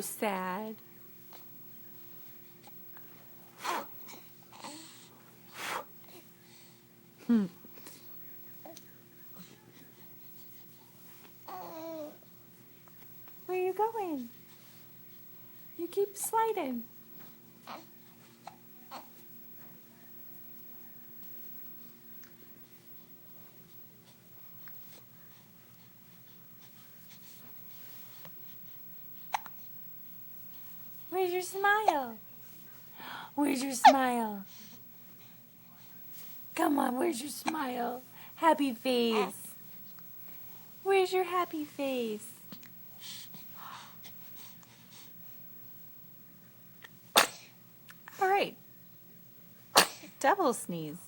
sad. Where are you going? You keep sliding. Where's your smile? Where's your smile? Come on, where's your smile? Happy face. Where's your happy face? All right. Double sneeze.